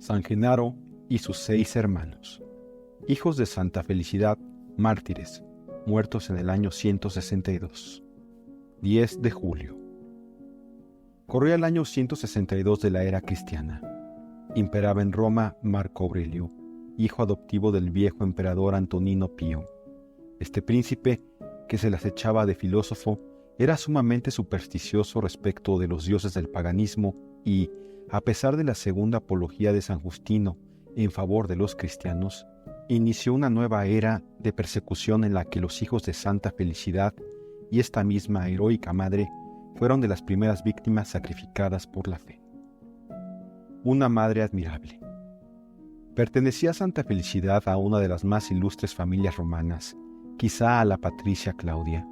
San Genaro y sus 6 hermanos, hijos de Santa Felicidad, mártires, muertos en el año 162. 10 de julio. Corría el año 162 de la era cristiana. Imperaba en Roma Marco Aurelio, hijo adoptivo del viejo emperador Antonino Pío. Este príncipe, que se las echaba de filósofo, era sumamente supersticioso respecto de los dioses del paganismo y, a pesar de la segunda apología de San Justino en favor de los cristianos, inició una nueva era de persecución en la que los hijos de Santa Felicidad y esta misma heroica madre fueron de las primeras víctimas sacrificadas por la fe. Una madre admirable. Pertenecía Santa Felicidad a una de las más ilustres familias romanas, quizá a la patricia Claudia.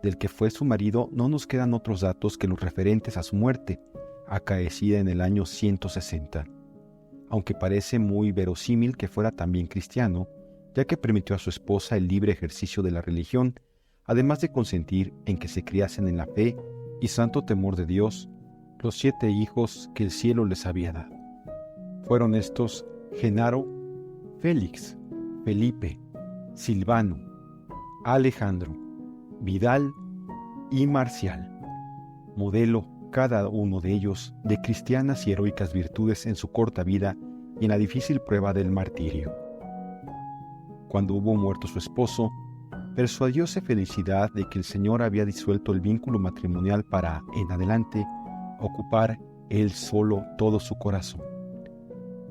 Del que fue su marido no nos quedan otros datos que los referentes a su muerte, acaecida en el año 160, aunque parece muy verosímil que fuera también cristiano, ya que permitió a su esposa el libre ejercicio de la religión, además de consentir en que se criasen en la fe y santo temor de Dios los 7 hijos que el cielo les había dado. Fueron estos Genaro, Félix, Felipe, Silvano, Alejandro, Vidal y Marcial, modelo cada uno de ellos de cristianas y heroicas virtudes en su corta vida y en la difícil prueba del martirio. Cuando hubo muerto su esposo, persuadióse Felicidad de que el Señor había disuelto el vínculo matrimonial para, en adelante, ocupar él solo todo su corazón.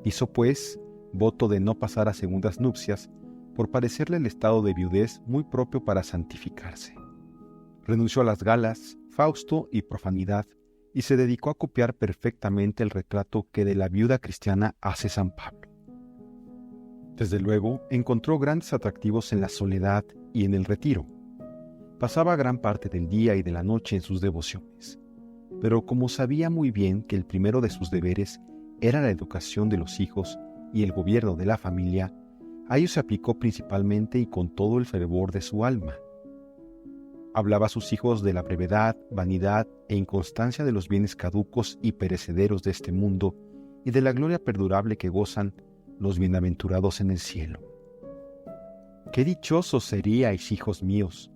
Hizo, pues, voto de no pasar a segundas nupcias, por parecerle el estado de viudez muy propio para santificarse. Renunció a las galas, fausto y profanidad, y se dedicó a copiar perfectamente el retrato que de la viuda cristiana hace San Pablo. Desde luego, encontró grandes atractivos en la soledad y en el retiro. Pasaba gran parte del día y de la noche en sus devociones, pero como sabía muy bien que el primero de sus deberes era la educación de los hijos y el gobierno de la familia, a ello se aplicó principalmente y con todo el fervor de su alma. Hablaba a sus hijos de la brevedad, vanidad e inconstancia de los bienes caducos y perecederos de este mundo y de la gloria perdurable que gozan los bienaventurados en el cielo. «Qué dichosos seríais, hijos míos»,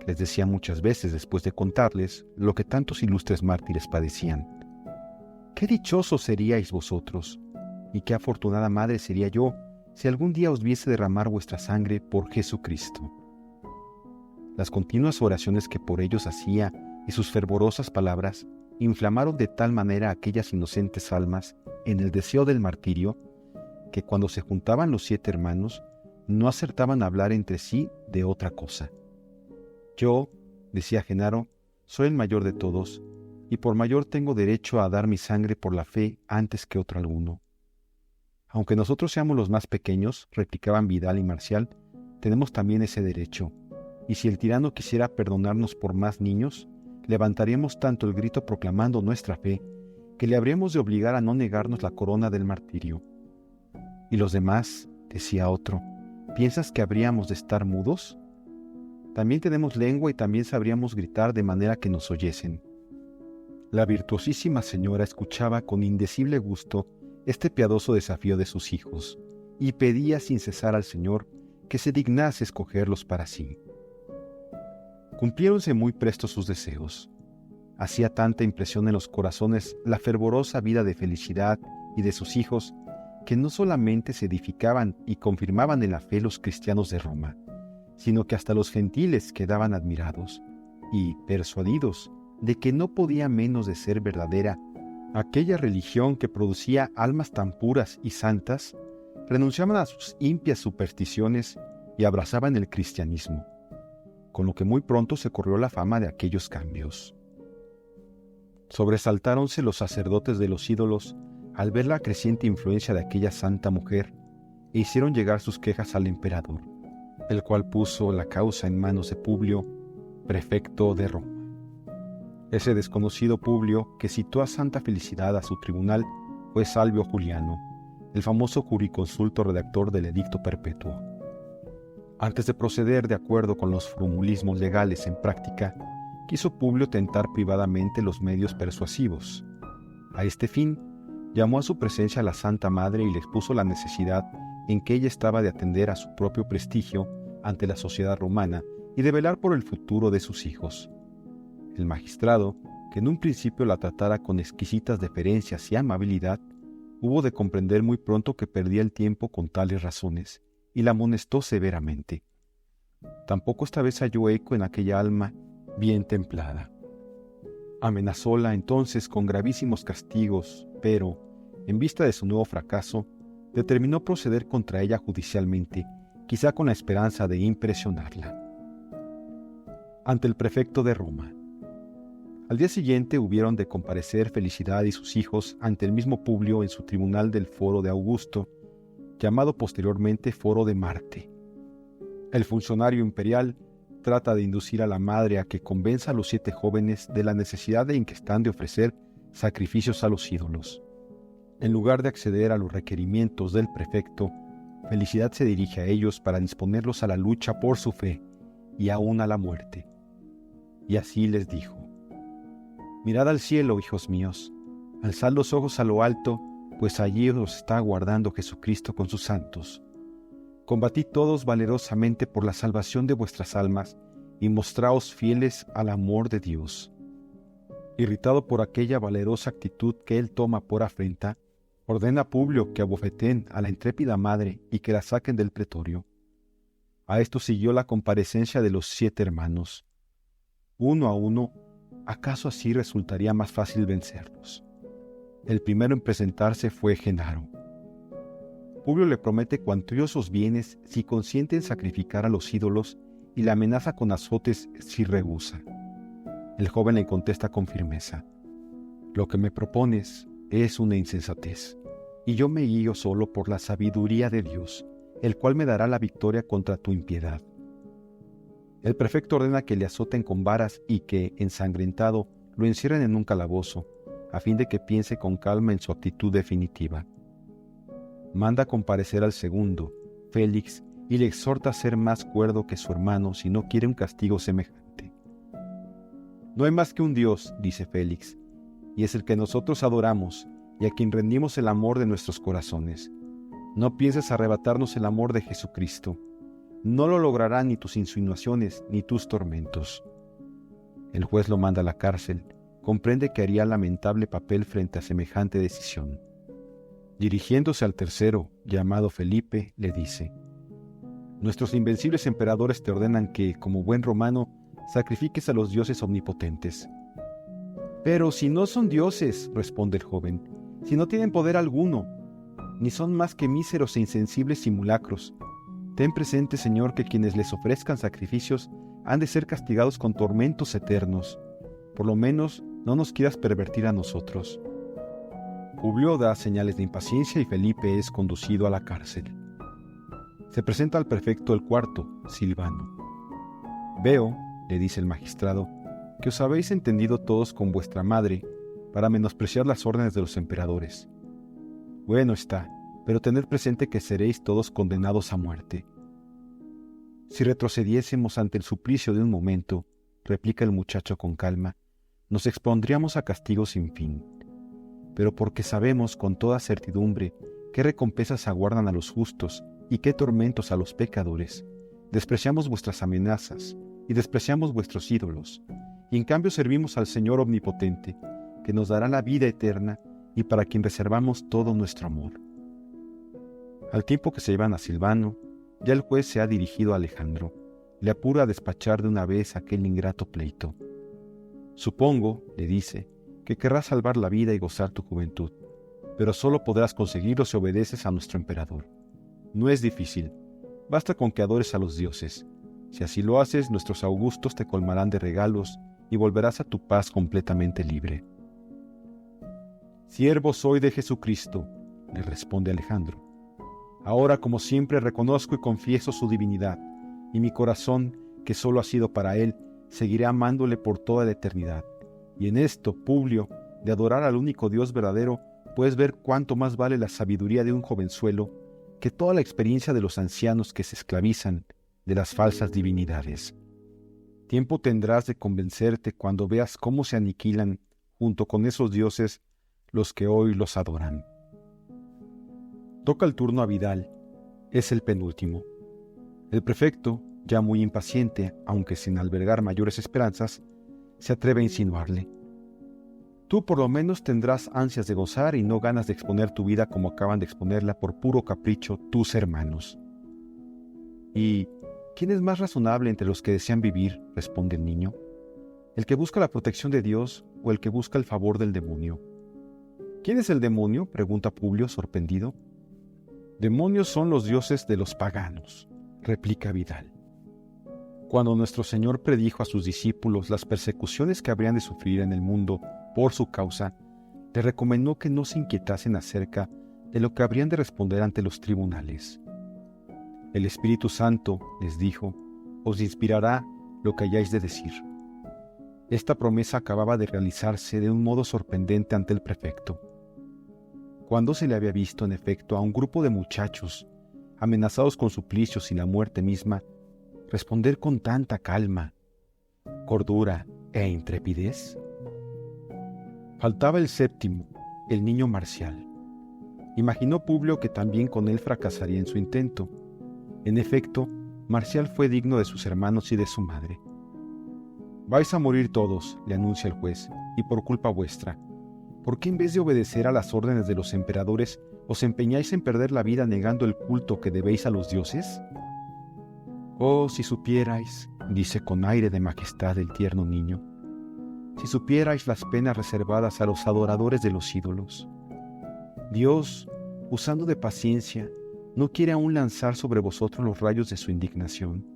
les decía muchas veces después de contarles lo que tantos ilustres mártires padecían. «Qué dichosos seríais vosotros, y qué afortunada madre sería yo si algún día os viese derramar vuestra sangre por Jesucristo». Las continuas oraciones que por ellos hacía y sus fervorosas palabras inflamaron de tal manera aquellas inocentes almas en el deseo del martirio, que cuando se juntaban los 7 hermanos, no acertaban a hablar entre sí de otra cosa. «Yo», decía Genaro, «soy el mayor de todos, y por mayor tengo derecho a dar mi sangre por la fe antes que otro alguno». «Aunque nosotros seamos los más pequeños», replicaban Vidal y Marcial, «tenemos también ese derecho, y si el tirano quisiera perdonarnos por más niños, levantaríamos tanto el grito proclamando nuestra fe, que le habríamos de obligar a no negarnos la corona del martirio». «¿Y los demás?», decía otro, «¿piensas que habríamos de estar mudos? También tenemos lengua y también sabríamos gritar de manera que nos oyesen». La virtuosísima señora escuchaba con indecible gusto este piadoso desafío de sus hijos, y pedía sin cesar al Señor que se dignase escogerlos para sí. Cumpliéronse muy presto sus deseos. Hacía tanta impresión en los corazones la fervorosa vida de Felicidad y de sus hijos, que no solamente se edificaban y confirmaban en la fe los cristianos de Roma, sino que hasta los gentiles quedaban admirados y persuadidos de que no podía menos de ser verdadera aquella religión que producía almas tan puras y santas, renunciaban a sus impias supersticiones y abrazaban el cristianismo, con lo que muy pronto se corrió la fama de aquellos cambios. Sobresaltáronse los sacerdotes de los ídolos al ver la creciente influencia de aquella santa mujer e hicieron llegar sus quejas al emperador, el cual puso la causa en manos de Publio, prefecto de Roma. Ese desconocido Publio, que citó a Santa Felicidad a su tribunal, fue Salvio Juliano, el famoso jurisconsulto redactor del Edicto Perpetuo. Antes de proceder de acuerdo con los formulismos legales en práctica, quiso Publio tentar privadamente los medios persuasivos. A este fin, Llamó a su presencia a la Santa Madre y le expuso la necesidad en que ella estaba de atender a su propio prestigio ante la sociedad romana y de velar por el futuro de sus hijos. El magistrado, que en un principio la tratara con exquisitas deferencias y amabilidad, hubo de comprender muy pronto que perdía el tiempo con tales razones, y la amonestó severamente. Tampoco esta vez halló eco en aquella alma bien templada. Amenazóla entonces con gravísimos castigos, pero, en vista de su nuevo fracaso, determinó proceder contra ella judicialmente, quizá con la esperanza de impresionarla. Ante el prefecto de Roma. Al día siguiente hubieron de comparecer Felicidad y sus hijos ante el mismo Publio en su tribunal del Foro de Augusto, llamado posteriormente Foro de Marte. El funcionario imperial trata de inducir a la madre a que convenza a los 7 jóvenes de la necesidad en que están de ofrecer sacrificios a los ídolos. En lugar de acceder a los requerimientos del prefecto, Felicidad se dirige a ellos para disponerlos a la lucha por su fe y aún a la muerte. Y así les dijo: «Mirad al cielo, hijos míos, alzad los ojos a lo alto, pues allí os está aguardando Jesucristo con sus santos. Combatid todos valerosamente por la salvación de vuestras almas y mostraos fieles al amor de Dios». Irritado por aquella valerosa actitud que él toma por afrenta, ordena a Publio que abofeteen a la intrépida madre y que la saquen del pretorio. A esto siguió la comparecencia de los 7 hermanos. Uno a uno, ¿acaso así resultaría más fácil vencerlos? El primero en presentarse fue Genaro. Publio le promete cuantiosos bienes si consiente en sacrificar a los ídolos y le amenaza con azotes si rehúsa. El joven le contesta con firmeza: «Lo que me propones es una insensatez, y yo me guío solo por la sabiduría de Dios, el cual me dará la victoria contra tu impiedad». El prefecto ordena que le azoten con varas y que, ensangrentado, lo encierren en un calabozo, a fin de que piense con calma en su actitud definitiva. Manda comparecer al segundo, Félix, y le exhorta a ser más cuerdo que su hermano si no quiere un castigo semejante. «No hay más que un Dios», dice Félix, «y es el que nosotros adoramos y a quien rendimos el amor de nuestros corazones. No pienses arrebatarnos el amor de Jesucristo. No lo lograrán ni tus insinuaciones ni tus tormentos». El juez lo manda a la cárcel. Comprende que haría lamentable papel frente a semejante decisión. Dirigiéndose al tercero, llamado Felipe, le dice: «Nuestros invencibles emperadores te ordenan que, como buen romano, sacrifiques a los dioses omnipotentes». «Pero si no son dioses», responde el joven, «si no tienen poder alguno, ni son más que míseros e insensibles simulacros. Ten presente, Señor, que quienes les ofrezcan sacrificios han de ser castigados con tormentos eternos. Por lo menos, no nos quieras pervertir a nosotros». Publio da señales de impaciencia y Felipe es conducido a la cárcel. Se presenta al prefecto el cuarto, Silvano. «Veo», le dice el magistrado, «que os habéis entendido todos con vuestra madre para menospreciar las órdenes de los emperadores. Bueno está, pero tened presente que seréis todos condenados a muerte». «Si retrocediésemos ante el suplicio de un momento», replica el muchacho con calma, «nos expondríamos a castigos sin fin. Pero porque sabemos con toda certidumbre qué recompensas aguardan a los justos y qué tormentos a los pecadores, despreciamos vuestras amenazas y despreciamos vuestros ídolos, y en cambio servimos al Señor Omnipotente, que nos dará la vida eterna y para quien reservamos todo nuestro amor». Al tiempo que se llevan a Silvano, ya el juez se ha dirigido a Alejandro. Le apura a despachar de una vez aquel ingrato pleito. «Supongo», le dice, «que querrás salvar la vida y gozar tu juventud, pero solo podrás conseguirlo si obedeces a nuestro emperador. No es difícil, basta con que adores a los dioses. Si así lo haces, nuestros augustos te colmarán de regalos y volverás a tu paz completamente libre». «Siervo soy de Jesucristo», le responde Alejandro. «Ahora, como siempre, reconozco y confieso su divinidad, y mi corazón, que solo ha sido para él, seguiré amándole por toda la eternidad. Y en esto, Publio, de adorar al único Dios verdadero, puedes ver cuánto más vale la sabiduría de un jovenzuelo que toda la experiencia de los ancianos que se esclavizan de las falsas divinidades. Tiempo tendrás de convencerte cuando veas cómo se aniquilan, junto con esos dioses, los que hoy los adoran. Toca el turno a Vidal, es el penúltimo. El prefecto, ya muy impaciente, aunque sin albergar mayores esperanzas, se atreve a insinuarle: tú por lo menos tendrás ansias de gozar y no ganas de exponer tu vida como acaban de exponerla por puro capricho tus hermanos. ¿Y quién es más razonable entre los que desean vivir?, responde el niño. ¿El que busca la protección de Dios o el que busca el favor del demonio? ¿Quién es el demonio?, pregunta Publio, sorprendido. Demonios son los dioses de los paganos, replica Vidal. Cuando nuestro Señor predijo a sus discípulos las persecuciones que habrían de sufrir en el mundo por su causa, les recomendó que no se inquietasen acerca de lo que habrían de responder ante los tribunales. El Espíritu Santo, les dijo, os inspirará lo que hayáis de decir. Esta promesa acababa de realizarse de un modo sorprendente ante el prefecto. Cuando se le había visto, en efecto, a un grupo de muchachos, amenazados con suplicios y la muerte misma, responder con tanta calma, cordura e intrepidez? Faltaba el séptimo, el niño Marcial. Imaginó Publio que también con él fracasaría en su intento. En efecto, Marcial fue digno de sus hermanos y de su madre. «Vais a morir todos», le anuncia el juez, «y por culpa vuestra. ¿Por qué en vez de obedecer a las órdenes de los emperadores, os empeñáis en perder la vida negando el culto que debéis a los dioses?» «Oh, si supierais», dice con aire de majestad el tierno niño, «si supierais las penas reservadas a los adoradores de los ídolos. Dios, usando de paciencia, no quiere aún lanzar sobre vosotros los rayos de su indignación,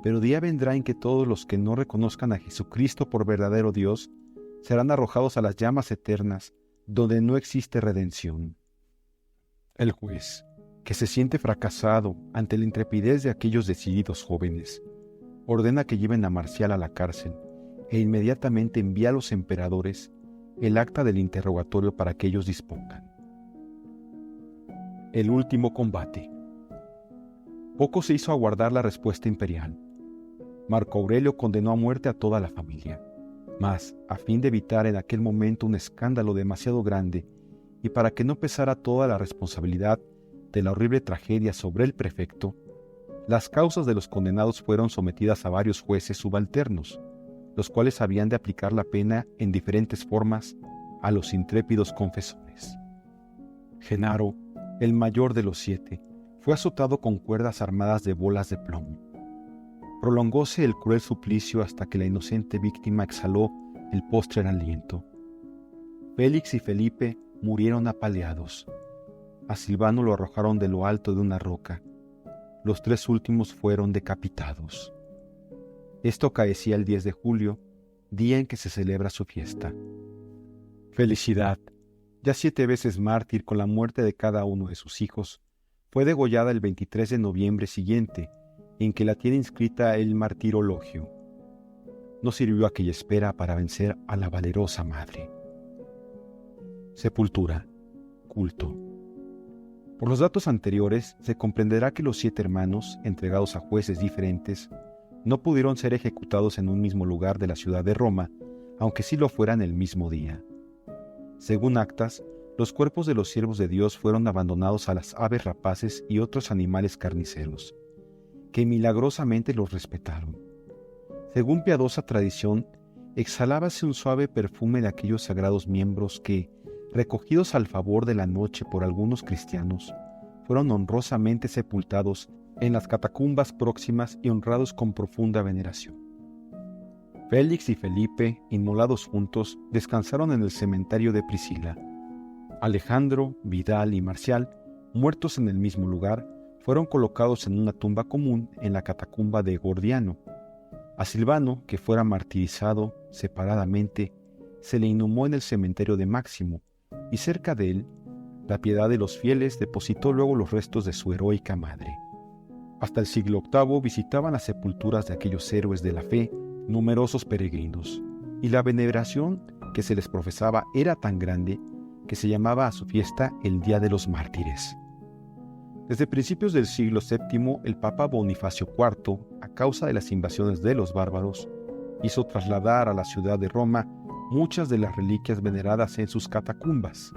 pero día vendrá en que todos los que no reconozcan a Jesucristo por verdadero Dios serán arrojados a las llamas eternas, donde no existe redención». El juez, que se siente fracasado ante la intrepidez de aquellos decididos jóvenes, ordena que lleven a Marcial a la cárcel e inmediatamente envía a los emperadores el acta del interrogatorio para que ellos dispongan. El último combate. Poco se hizo aguardar la respuesta imperial. Marco Aurelio condenó a muerte a toda la familia, mas, a fin de evitar en aquel momento un escándalo demasiado grande y para que no pesara toda la responsabilidad de la horrible tragedia sobre el prefecto, las causas de los condenados fueron sometidas a varios jueces subalternos, los cuales habían de aplicar la pena en diferentes formas a los intrépidos confesores. Genaro, el mayor de los 7, fue azotado con cuerdas armadas de bolas de plomo. Prolongóse el cruel suplicio hasta que la inocente víctima exhaló el postrer aliento. Félix y Felipe murieron apaleados. A Silvano lo arrojaron de lo alto de una roca. Los 3 últimos fueron decapitados. Esto acaecía el 10 de julio, día en que se celebra su fiesta. Felicidad, ya 7 veces mártir con la muerte de cada uno de sus hijos, fue degollada el 23 de noviembre siguiente, en que la tiene inscrita el martirologio. No sirvió aquella espera para vencer a la valerosa madre. Sepultura, culto. Por los datos anteriores, se comprenderá que los 7 hermanos, entregados a jueces diferentes, no pudieron ser ejecutados en un mismo lugar de la ciudad de Roma, aunque sí lo fueran el mismo día. Según actas, los cuerpos de los siervos de Dios fueron abandonados a las aves rapaces y otros animales carniceros, que milagrosamente los respetaron. Según piadosa tradición, exhalábase un suave perfume de aquellos sagrados miembros que, recogidos al favor de la noche por algunos cristianos, fueron honrosamente sepultados en las catacumbas próximas y honrados con profunda veneración. Félix y Felipe, inmolados juntos, descansaron en el cementerio de Priscila. Alejandro, Vidal y Marcial, muertos en el mismo lugar, fueron colocados en una tumba común en la catacumba de Gordiano. A Silvano, que fuera martirizado separadamente, se le inhumó en el cementerio de Máximo, y cerca de él, la piedad de los fieles depositó luego los restos de su heroica madre. Hasta el siglo VIII visitaban las sepulturas de aquellos héroes de la fe numerosos peregrinos, y la veneración que se les profesaba era tan grande que se llamaba a su fiesta el Día de los Mártires. Desde principios del siglo VII, el Papa Bonifacio IV, a causa de las invasiones de los bárbaros, hizo trasladar a la ciudad de Roma muchas de las reliquias veneradas en sus catacumbas.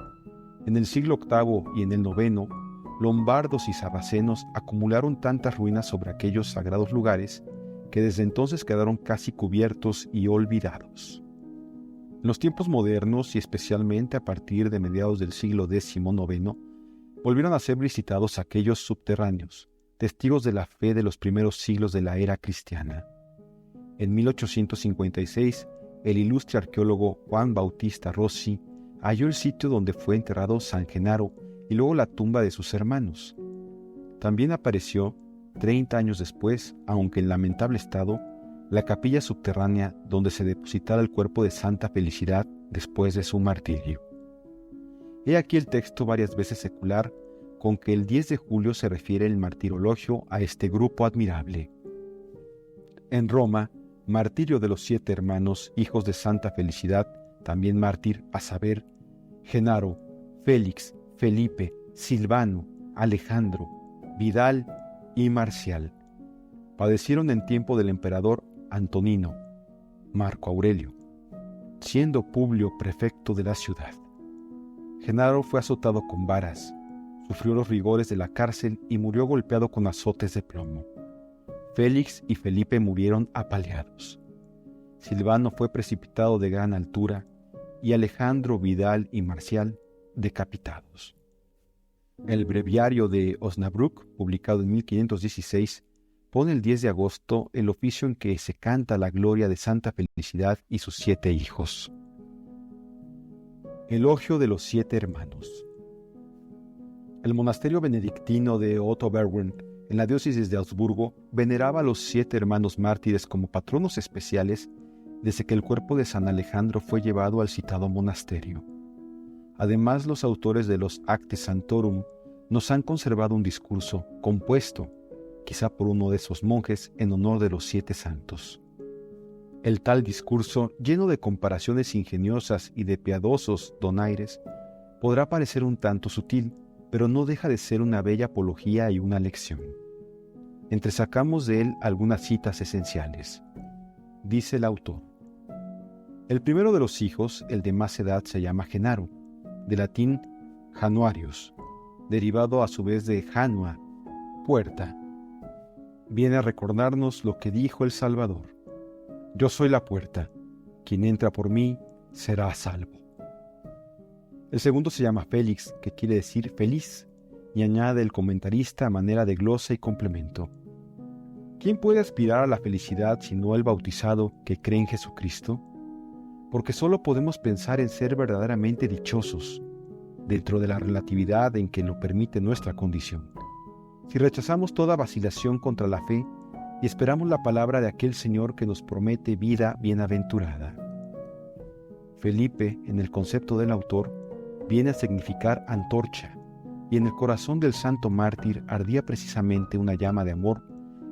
En el siglo VIII y en el IX, lombardos y sarracenos acumularon tantas ruinas sobre aquellos sagrados lugares que desde entonces quedaron casi cubiertos y olvidados. En los tiempos modernos y especialmente a partir de mediados del siglo XIX, volvieron a ser visitados aquellos subterráneos, testigos de la fe de los primeros siglos de la era cristiana. En 1856, el ilustre arqueólogo Juan Bautista Rossi halló el sitio donde fue enterrado San Genaro y luego la tumba de sus hermanos. También apareció, 30 años después, aunque en lamentable estado, la capilla subterránea donde se depositara el cuerpo de Santa Felicidad después de su martirio. He aquí el texto varias veces secular con que el 10 de julio se refiere el martirologio a este grupo admirable. En Roma, martirio de los 7 hermanos, hijos de Santa Felicidad, también mártir, a saber, Genaro, Félix, Felipe, Silvano, Alejandro, Vidal y Marcial. Padecieron en tiempo del emperador Antonino, Marco Aurelio, siendo Publio prefecto de la ciudad. Genaro fue azotado con varas, sufrió los rigores de la cárcel y murió golpeado con azotes de plomo. Félix y Felipe murieron apaleados. Silvano fue precipitado de gran altura y Alejandro, Vidal y Marcial decapitados. El breviario de Osnabrück, publicado en 1516, pone el 10 de agosto el oficio en que se canta la gloria de Santa Felicidad y sus 7 hijos. Elogio de los 7 hermanos. El monasterio benedictino de Ottobergen, en la diócesis de Augsburgo, veneraba a los 7 hermanos mártires como patronos especiales desde que el cuerpo de San Alejandro fue llevado al citado monasterio. Además, los autores de los Acte Sanctorum nos han conservado un discurso compuesto, quizá por uno de esos monjes, en honor de los 7 santos. El tal discurso, lleno de comparaciones ingeniosas y de piadosos donaires, podrá parecer un tanto sutil, pero no deja de ser una bella apología y una lección. Entresacamos de él algunas citas esenciales. Dice el autor: el primero de los hijos, el de más edad, se llama Genaro, de latín Januarius, derivado a su vez de Janua, puerta. Viene a recordarnos lo que dijo el Salvador: yo soy la puerta, quien entra por mí será salvo. El segundo se llama Félix, que quiere decir feliz, y añade el comentarista a manera de glosa y complemento: ¿quién puede aspirar a la felicidad sino el bautizado que cree en Jesucristo? Porque solo podemos pensar en ser verdaderamente dichosos, dentro de la relatividad en que lo permite nuestra condición, si rechazamos toda vacilación contra la fe y esperamos la palabra de aquel Señor que nos promete vida bienaventurada. Felipe, en el concepto del autor, viene a significar antorcha, y en el corazón del santo mártir ardía precisamente una llama de amor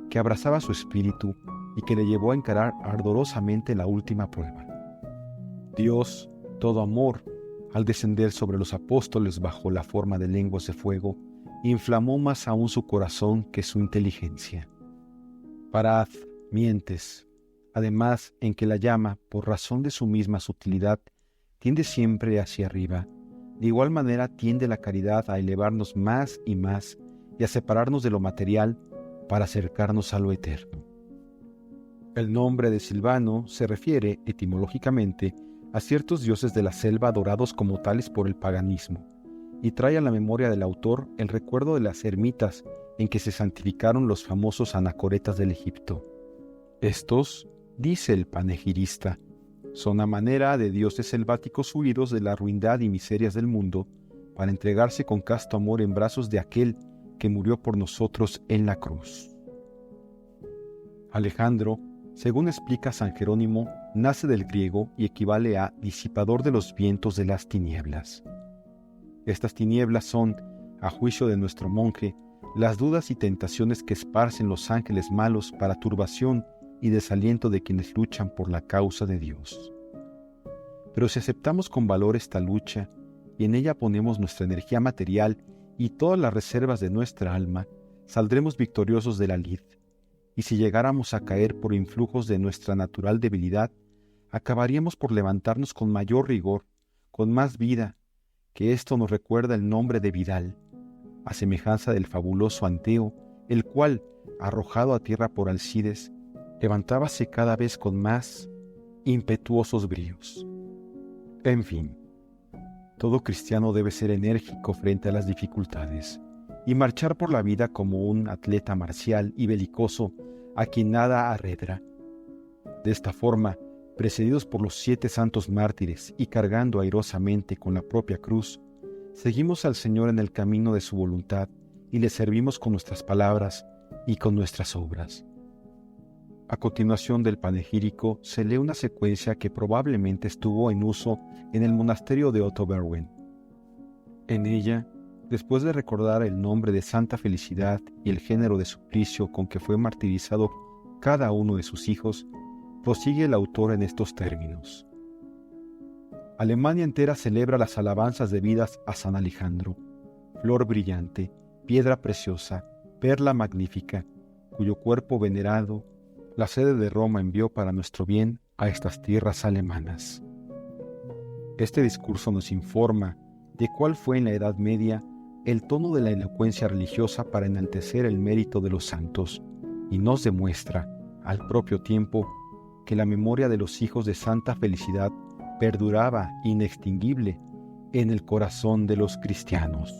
que abrazaba su espíritu y que le llevó a encarar ardorosamente la última prueba. Dios, todo amor, al descender sobre los apóstoles bajo la forma de lenguas de fuego, inflamó más aún su corazón que su inteligencia. Parad, mientes, además en que la llama, por razón de su misma sutilidad, tiende siempre hacia arriba. De igual manera tiende la caridad a elevarnos más y más y a separarnos de lo material para acercarnos a lo eterno. El nombre de Silvano se refiere, etimológicamente, a ciertos dioses de la selva adorados como tales por el paganismo, y trae a la memoria del autor el recuerdo de las ermitas en que se santificaron los famosos anacoretas del Egipto. Estos, dice el panegirista, son a manera de dioses selváticos huidos de la ruindad y miserias del mundo para entregarse con casto amor en brazos de aquel que murió por nosotros en la cruz. Alejandro, según explica San Jerónimo, nace del griego y equivale a disipador de los vientos de las tinieblas. Estas tinieblas son, a juicio de nuestro monje, las dudas y tentaciones que esparcen los ángeles malos para turbación y desaliento de quienes luchan por la causa de Dios. Pero si aceptamos con valor esta lucha y en ella ponemos nuestra energía material y todas las reservas de nuestra alma, saldremos victoriosos de la lid. Y si llegáramos a caer por influjos de nuestra natural debilidad, acabaríamos por levantarnos con mayor rigor, con más vida, que esto nos recuerda el nombre de Vidal, a semejanza del fabuloso Anteo, el cual, arrojado a tierra por Alcides, levantábase cada vez con más impetuosos bríos. En fin, todo cristiano debe ser enérgico frente a las dificultades y marchar por la vida como un atleta marcial y belicoso a quien nada arredra. De esta forma, precedidos por los 7 santos mártires y cargando airosamente con la propia cruz, seguimos al Señor en el camino de su voluntad y le servimos con nuestras palabras y con nuestras obras. A continuación del panegírico se lee una secuencia que probablemente estuvo en uso en el monasterio de Ottoberwen. En ella, después de recordar el nombre de Santa Felicidad y el género de suplicio con que fue martirizado cada uno de sus hijos, prosigue el autor en estos términos. Alemania entera celebra las alabanzas debidas a San Alejandro, flor brillante, piedra preciosa, perla magnífica, cuyo cuerpo venerado la sede de Roma envió para nuestro bien a estas tierras alemanas. Este discurso nos informa de cuál fue en la Edad Media el tono de la elocuencia religiosa para enaltecer el mérito de los santos y nos demuestra, al propio tiempo, que la memoria de los hijos de Santa Felicidad perduraba inextinguible en el corazón de los cristianos.